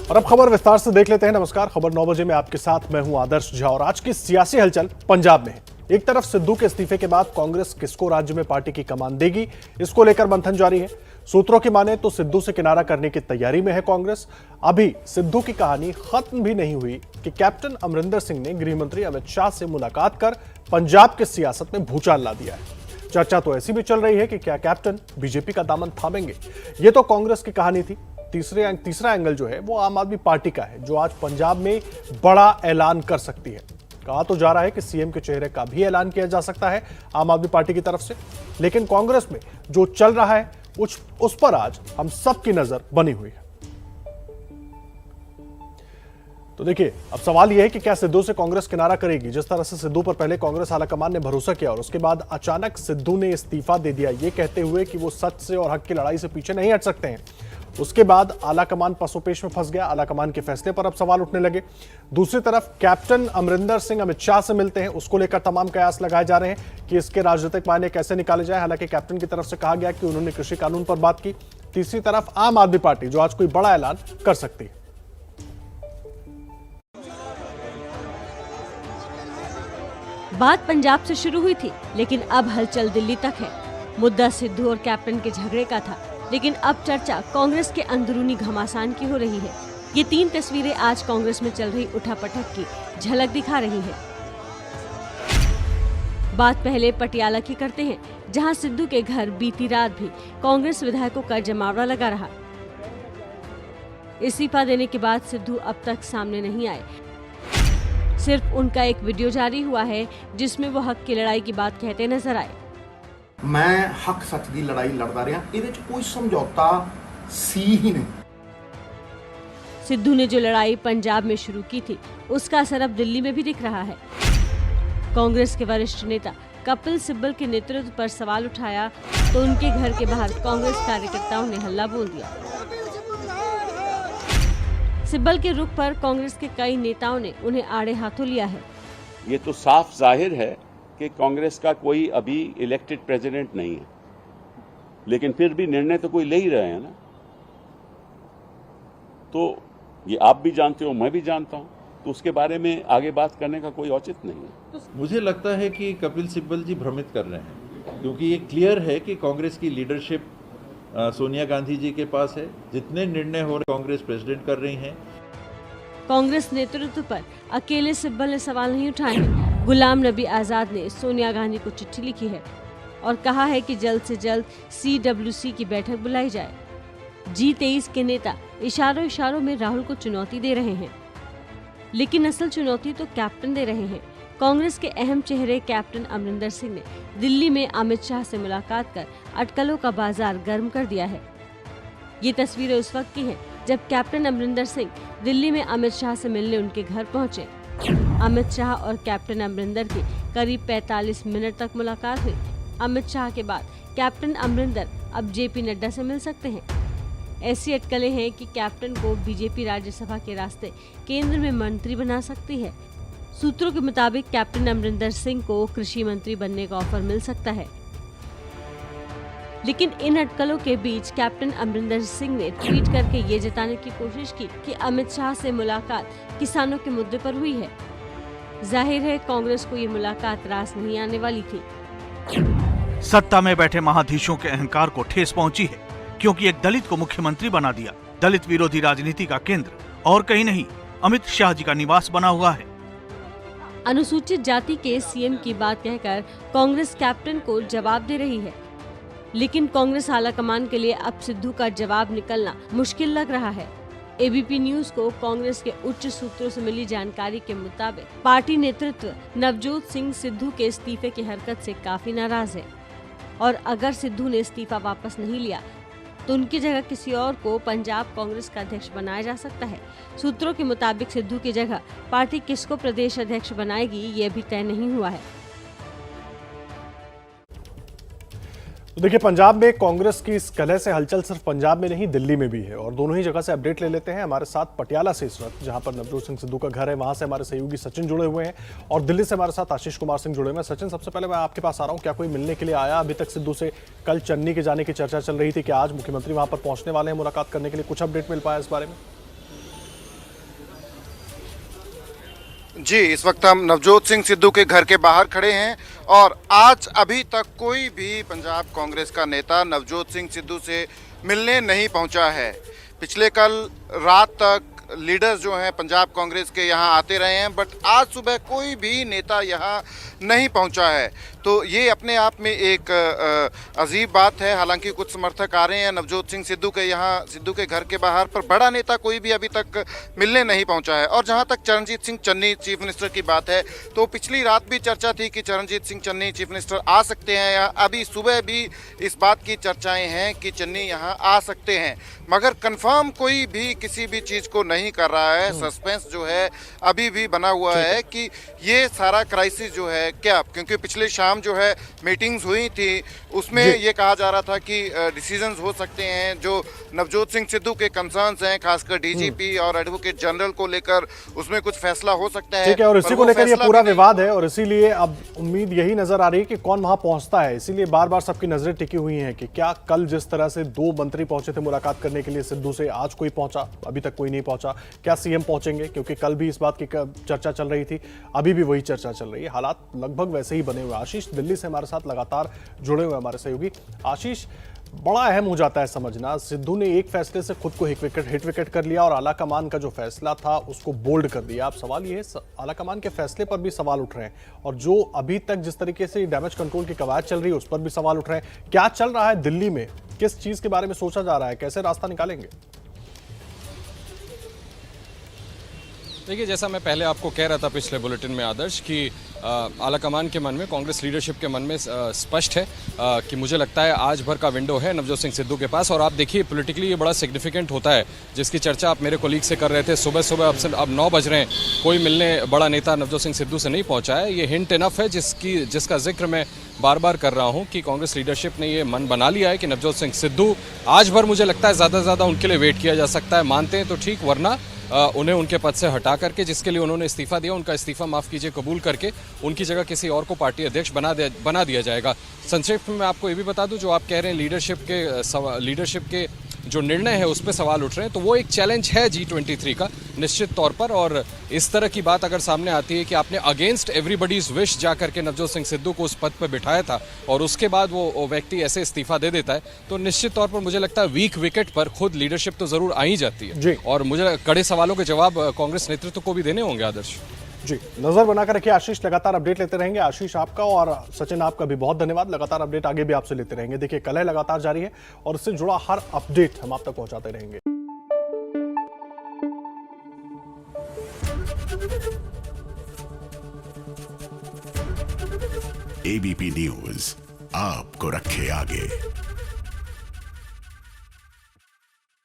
और अब खबर विस्तार से देख लेते हैं। नमस्कार, खबर 9 बजे में आपके साथ मैं हूं आदर्श झा। और आज की सियासी हलचल पंजाब में है। एक तरफ सिद्धू के इस्तीफे के बाद कांग्रेस किसको राज्य में पार्टी की कमान देगी, इसको लेकर मंथन जारी है। सूत्रों की माने तो सिद्धू से किनारा करने की तैयारी में है कांग्रेस। अभी सिद्धू की कहानी खत्म भी नहीं हुई कि कैप्टन अमरिंदर सिंह ने गृह मंत्री अमित शाह से मुलाकात कर पंजाब की सियासत में भूचाल ला दिया है। चर्चा तो ऐसी भी चल रही है कि क्या कैप्टन बीजेपी का दामन थामेंगे। ये तो कांग्रेस की कहानी थी। तीसरा एंगल जो है वो आम आदमी पार्टी का है, जो आज पंजाब में बड़ा ऐलान कर सकती है। कहा तो जा रहा है कि सीएम के चेहरे का भी ऐलान किया जा सकता है आम आदमी पार्टी की तरफ से, लेकिन कांग्रेस में जो चल रहा है उस पर आज हम सबकी नजर बनी हुई है। तो देखिए, अब सवाल यह है कि क्या सिद्धू से कांग्रेस किनारा करेगी। जिस तरह से सिद्धू पर पहले कांग्रेस आलाकमान ने भरोसा किया और उसके बाद अचानक सिद्धू ने इस्तीफा दे दिया, ये कहते हुए कि वो सच से और हक की लड़ाई से पीछे नहीं हट सकते हैं। उसके बाद आलाकमान पसोपेश में फंस गया। आलाकमान के फैसले पर अब सवाल उठने लगे। दूसरी तरफ कैप्टन अमरिंदर सिंह अमित शाह से मिलते हैं, उसको लेकर तमाम कयास लगाए जा रहे हैं कि इसके राजनीतिक मायने कैसे निकाले जाए। हालांकि कैप्टन की तरफ से कहा गया कि उन्होंने कृषि कानून पर बात की। तीसरी तरफ आम आदमी पार्टी, जो आज कोई बड़ा ऐलान कर सकती है। बात पंजाब से शुरू हुई थी, लेकिन अब हलचल दिल्ली तक है। मुद्दा सिद्धू और कैप्टन के झगड़े का था, लेकिन अब चर्चा कांग्रेस के अंदरूनी घमासान की हो रही है। ये 3 तस्वीरें आज कांग्रेस में चल रही उठापटक की झलक दिखा रही है। बात पहले पटियाला की करते हैं, जहां सिद्धू के घर बीती रात भी कांग्रेस विधायकों का जमावड़ा लगा रहा। इस्तीफा देने के बाद सिद्धू अब तक सामने नहीं आए। सिर्फ उनका एक वीडियो जारी हुआ है जिसमें वो हक की लड़ाई की बात कहते नजर आए। मैं हक सच की लड़ाई लड़ता रहा, ਇਹਦੇ ਚ कोई समझौता सी ही नहीं। सिद्धू ने जो लड़ाई पंजाब में शुरू की थी, उसका असर अब दिल्ली में भी दिख रहा है। कांग्रेस के वरिष्ठ नेता कपिल सिब्बल के नेतृत्व पर सवाल उठाया तो उनके घर के बाहर कांग्रेस कार्यकर्ताओं ने हल्ला बोल दिया। सिब्बल के रुख पर कांग्रेस के कई नेताओं ने उन्हें आड़े हाथों लिया है। ये तो साफ जाहिर है कि कांग्रेस का कोई अभी इलेक्टेड प्रेसिडेंट नहीं है, लेकिन फिर भी निर्णय तो कोई ले ही रहे हैं ना। तो ये आप भी जानते हो, मैं भी जानता हूं, तो उसके बारे में आगे बात करने का कोई औचित्य नहीं है। मुझे लगता है कि कपिल सिब्बल जी भ्रमित कर रहे हैं, क्योंकि ये क्लियर है कि कांग्रेस की लीडरशिप सोनिया गांधी जी के पास है। जितने निर्णय हो रहे कांग्रेस प्रेसिडेंट कर रही हैं। कांग्रेस नेतृत्व पर अकेले सिब्बल ने सवाल नहीं उठाए हैं। गुलाम नबी आजाद ने सोनिया गांधी को चिट्ठी लिखी है और कहा है कि जल्द से जल्द CWC की बैठक बुलाई जाए। G23 के नेता इशारों में राहुल को चुनौती दे रहे हैं, लेकिन असल चुनौती तो कैप्टन दे रहे हैं। कांग्रेस के अहम चेहरे कैप्टन अमरिंदर सिंह ने दिल्ली में अमित शाह से मुलाकात कर अटकलों का बाजार गर्म कर दिया है। ये तस्वीरें उस वक्त की हैं जब कैप्टन अमरिंदर सिंह दिल्ली में अमित शाह से मिलने उनके घर पहुंचे। अमित शाह और कैप्टन अमरिंदर की करीब 45 मिनट तक मुलाकात हुई। अमित शाह के बाद कैप्टन अमरिंदर अब JP नड्डा से मिल सकते हैं। ऐसी अटकलें हैं कि कैप्टन को बीजेपी राज्यसभा के रास्ते केंद्र में मंत्री बना सकती है। सूत्रों के मुताबिक कैप्टन अमरिंदर सिंह को कृषि मंत्री बनने का ऑफर मिल सकता है। लेकिन इन अटकलों के बीच कैप्टन अमरिंदर सिंह ने ट्वीट करके ये जताने की कोशिश की कि अमित शाह से मुलाकात किसानों के मुद्दे पर हुई है। जाहिर है कांग्रेस को ये मुलाकात रास नहीं आने वाली थी। सत्ता में बैठे महाधीशों के अहंकार को ठेस पहुंची है, क्योंकि एक दलित को मुख्यमंत्री बना दिया। दलित विरोधी राजनीति का केंद्र और कहीं नहीं, अमित शाह जी का निवास बना हुआ है। अनुसूचित जाति के CM की बात कहकर कांग्रेस कैप्टन को जवाब दे रही है, लेकिन कांग्रेस आलाकमान के लिए अब सिद्धू का जवाब निकलना मुश्किल लग रहा है। ABP न्यूज को कांग्रेस के उच्च सूत्रों से मिली जानकारी के मुताबिक पार्टी नेतृत्व नवजोत सिंह सिद्धू के इस्तीफे की हरकत से काफी नाराज है और अगर सिद्धू ने इस्तीफा वापस नहीं लिया तो उनकी जगह किसी और को पंजाब कांग्रेस का अध्यक्ष बनाया जा सकता है। सूत्रों के मुताबिक सिद्धू की जगह पार्टी किसको प्रदेश अध्यक्ष बनाएगी, ये अभी तय नहीं हुआ है। तो देखिए, पंजाब में कांग्रेस की इस कलह से हलचल सिर्फ पंजाब में नहीं, दिल्ली में भी है। और दोनों ही जगह से अपडेट ले लेते हैं। हमारे साथ पटियाला से इस वक्त, जहां पर नवजोत सिंह सिद्धू का घर है, वहां से हमारे सहयोगी सचिन जुड़े हुए हैं और दिल्ली से हमारे साथ आशीष कुमार सिंह जुड़े हुए हैं। सचिन, सबसे पहले मैं आपके पास आ रहा हूं, क्या कोई मिलने के लिए आया? अभी तक सिद्धू से कल चन्नी के जाने की चर्चा चल रही थी कि आज मुख्यमंत्री वहां पर पहुंचने वाले हैं मुलाकात करने के लिए, कुछ अपडेट मिल पाया इस बारे में? जी, इस वक्त हम नवजोत सिंह सिद्धू के घर के बाहर खड़े हैं और आज अभी तक कोई भी पंजाब कांग्रेस का नेता नवजोत सिंह सिद्धू से मिलने नहीं पहुंचा है। पिछले कल रात तक लीडर्स जो हैं पंजाब कांग्रेस के यहाँ आते रहे हैं, बट आज सुबह कोई भी नेता यहाँ नहीं पहुंचा है। तो ये अपने आप में एक अजीब बात है। हालांकि कुछ समर्थक आ रहे हैं नवजोत सिंह सिद्धू के यहाँ, सिद्धू के घर के बाहर, पर बड़ा नेता कोई भी अभी तक मिलने नहीं पहुंचा है। और जहां तक चरणजीत सिंह चन्नी चीफ मिनिस्टर की बात है, तो पिछली रात भी चर्चा थी कि चरणजीत सिंह चन्नी चीफ मिनिस्टर आ सकते हैं, या अभी सुबह भी इस बात की चर्चाएं हैं कि चन्नी यहाँ आ सकते हैं, मगर कंफर्म कोई भी किसी भी चीज़ को नहीं कर रहा है। सस्पेंस जो है अभी भी बना हुआ है कि ये सारा क्राइसिस जो है क्या, क्योंकि पिछले शाम जो है मीटिंग्स हुई थी, उसमें ये कहा जा रहा था कि डिसीजंस हो सकते हैं जो नवजोत सिंह सिद्धू के कंसर्न्स हैं, खासकर डीजीपी और एडवोकेट जनरल को लेकर, उसमें कुछ फैसला हो सकता है। ठीक है, और इसी को लेकर ये पूरा विवाद है और इसीलिए अब उम्मीद यही नजर आ रही है कि कौन वहां पहुंचता है। इसीलिए बार बार सबकी नजरें टिकी हुई हैं कि क्या कल जिस तरह से 2 मंत्री पहुंचे थे मुलाकात करने के लिए सिद्धू से, आज कोई पहुंचा? अभी तक कोई नहीं पहुंचा। क्या सीएम पहुंचेंगे? क्योंकि कल भी इस बात की चर्चा चल रही थी, अभी भी वही चर्चा चल रही है। हालात लगभग वैसे ही बने हुए। आशीष दिल्ली से हमारे साथ लगातार जुड़े हुए हमारे सहयोगी। आशीष, बड़ा अहम हो जाता है समझना, सिद्धू ने एक फैसले से खुद को हिट विकेट कर लिया और आला कमान का जो फैसला था उसको बोल्ड कर दिया। अब सवाल ये है, आला कमान के फैसले पर भी सवाल उठ रहे हैं और जो अभी तक जिस तरीके से डैमेज कंट्रोल की कवायद चल रही है उस पर भी सवाल उठ रहे हैं। क्या चल रहा है दिल्ली में? किस चीज के बारे में सोचा जा रहा है? कैसे रास्ता निकालेंगे? देखिए, जैसा मैं पहले आपको कह रहा था पिछले बुलेटिन में आदर्श कि आलाकमान के मन में, कांग्रेस लीडरशिप के मन में स्पष्ट है कि मुझे लगता है आज भर का विंडो है नवजोत सिंह सिद्धू के पास। और आप देखिए पॉलिटिकली ये बड़ा सिग्निफिकेंट होता है, जिसकी चर्चा आप मेरे कोलीग से कर रहे थे सुबह सुबह, अब 9 बज रहे हैं, कोई मिलने बड़ा नेता नवजोत सिंह सिद्धू से नहीं पहुंचा है। ये हिंट इनफ है जिसका जिक्र मैं बार बार कर रहा हूं कि कांग्रेस लीडरशिप ने ये मन बना लिया है कि नवजोत सिंह सिद्धू आज भर, मुझे लगता है ज़्यादा से ज़्यादा उनके लिए वेट किया जा सकता है। मानते हैं तो ठीक, वरना उन्हें उनके पद से हटा करके, जिसके लिए उन्होंने इस्तीफा दिया, उनका इस्तीफा माफ़ कीजिए कबूल करके उनकी जगह किसी और को पार्टी अध्यक्ष बना दिया जाएगा। संक्षेप में मैं आपको ये भी बता दूं, जो आप कह रहे हैं लीडरशिप के जो निर्णय है उस पर सवाल उठ रहे हैं, तो वो एक चैलेंज है G23 का निश्चित तौर पर। और इस तरह की बात अगर सामने आती है कि आपने अगेंस्ट एवरीबडीज विश जा करके नवजोत सिंह सिद्धू को उस पद पर बिठाया था और उसके बाद वो व्यक्ति ऐसे इस्तीफा दे देता है, तो निश्चित तौर पर मुझे लगता है वीक विकेट पर खुद लीडरशिप तो जरूर आ ही जाती है। और मुझे कड़े सवालों के जवाब कांग्रेस नेतृत्व को भी देने होंगे आदर्श। जी, नजर बनाकर रखिए आशीष, लगातार अपडेट लेते रहेंगे। आशीष आपका और सचिन आपका भी बहुत धन्यवाद। लगातार अपडेट आगे भी आपसे लेते रहेंगे। देखिए, कलह लगातार जारी है और इससे जुड़ा हर अपडेट हम आप तक पहुंचाते रहेंगे। एबीपी न्यूज आपको रखे आगे।